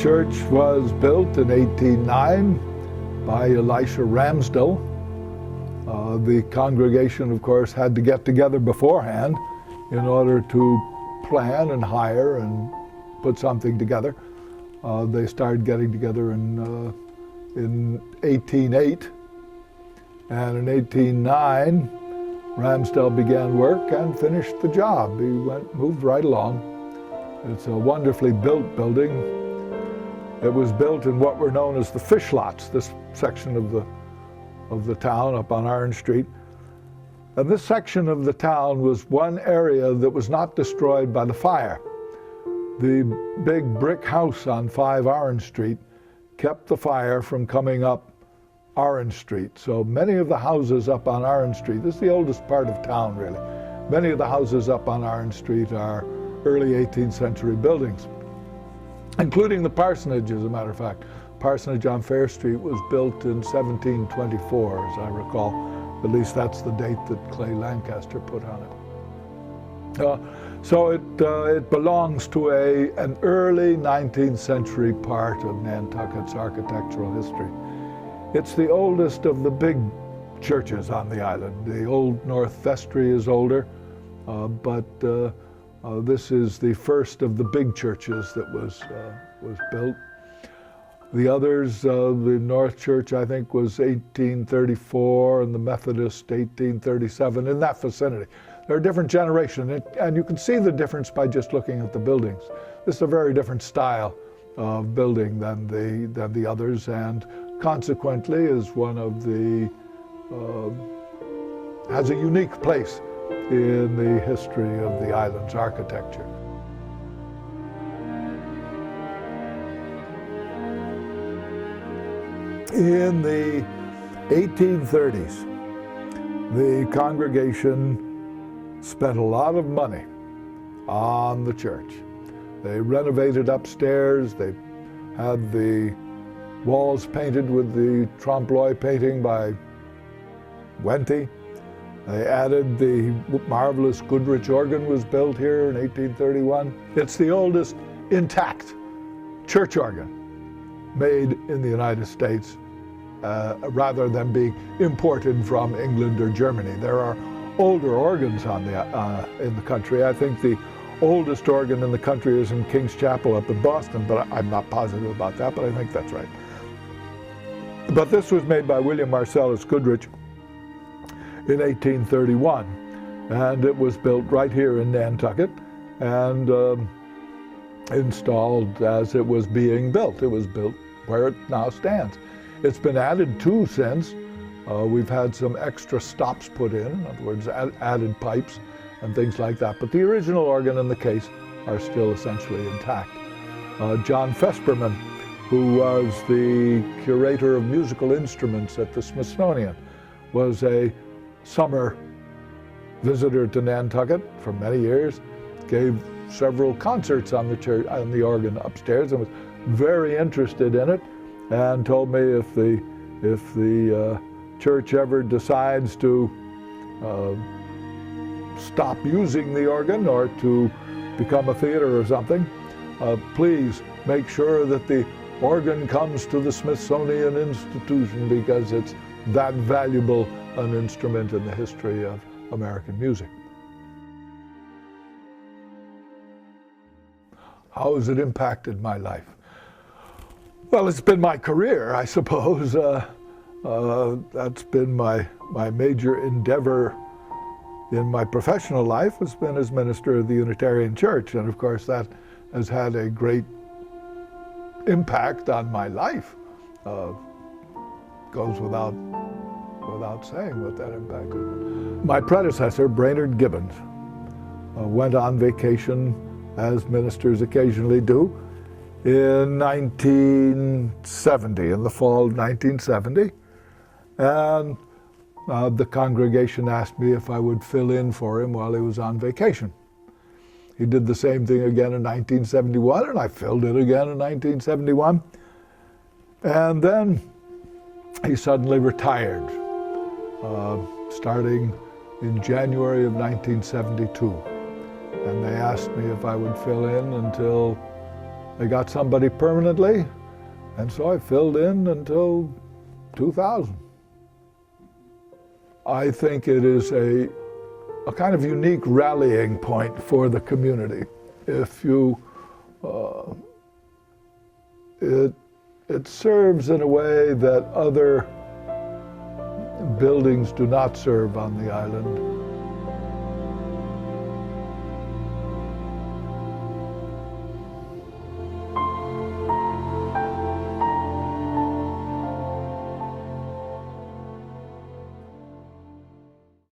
church was built in 1809 by Elisha Ramsdell. The congregation, of course, had to get together beforehand in order to plan and hire and put something together. They started getting together in 1808, and in 1809, Ramsdell began work and finished the job. He moved right along. It's a wonderfully built building. It was built in what were known as the fish lots, this section of the town up on Orange Street. And this section of the town was one area that was not destroyed by the fire. The big brick house on 5 Orange Street kept the fire from coming up Orange Street. So many of the houses up on Orange Street, this is the oldest part of town really, many of the houses up on Orange Street are early 18th century buildings, including the parsonage, as a matter of fact. Parsonage on Fair Street was built in 1724, as I recall. At least that's the date that Clay Lancaster put on it. So it belongs to an early 19th century part of Nantucket's architectural history. It's the oldest of the big churches on the island. The old North Vestry is older, but this is the first of the big churches that was built. The others, the North Church, I think, was 1834, and the Methodist, 1837, in that vicinity. They're a different generation, and you can see the difference by just looking at the buildings. This is a very different style of building than the others, and consequently is one of the, has a unique place in the history of the island's architecture. In the 1830s, the congregation spent a lot of money on the church. They renovated upstairs, they had the walls painted with the trompe-l'oeil painting by Wente. They added the marvelous Goodrich organ was built here in 1831. It's the oldest intact church organ made in the United States, rather than being imported from England or Germany. There are older organs in the country. I think the oldest organ in the country is in King's Chapel up in Boston, but I'm not positive about that, but I think that's right. But this was made by William Marcellus Goodrich in 1831, and it was built right here in Nantucket and installed as it was being built. It was built where it now stands. It's been added to since. We've had some extra stops put in other words, added pipes and things like that. But the original organ and the case are still essentially intact. John Fesperman, who was the curator of musical instruments at the Smithsonian, was a summer visitor to Nantucket for many years, gave several concerts on the church, on the organ upstairs, and was very interested in it, and told me if the church ever decides to stop using the organ or to become a theater or something, please make sure that the organ comes to the Smithsonian Institution, because it's that valuable an instrument in the history of American music. How has it impacted my life? Well, it's been my career, I suppose. That's been my major endeavor in my professional life, has been as minister of the Unitarian Church. And of course, that has had a great impact on my life. Goes without saying what that impact is. My predecessor, Brainerd Gibbons, went on vacation, as ministers occasionally do, in 1970, in the fall of 1970. And the congregation asked me if I would fill in for him while he was on vacation. He did the same thing again in 1971, and I filled in again in 1971. And then he suddenly retired, starting in January of 1972. And they asked me if I would fill in until They got somebody permanently, and so I filled in until 2000. I think it is a kind of unique rallying point for the community. If you, it serves in a way that other buildings do not serve on the island.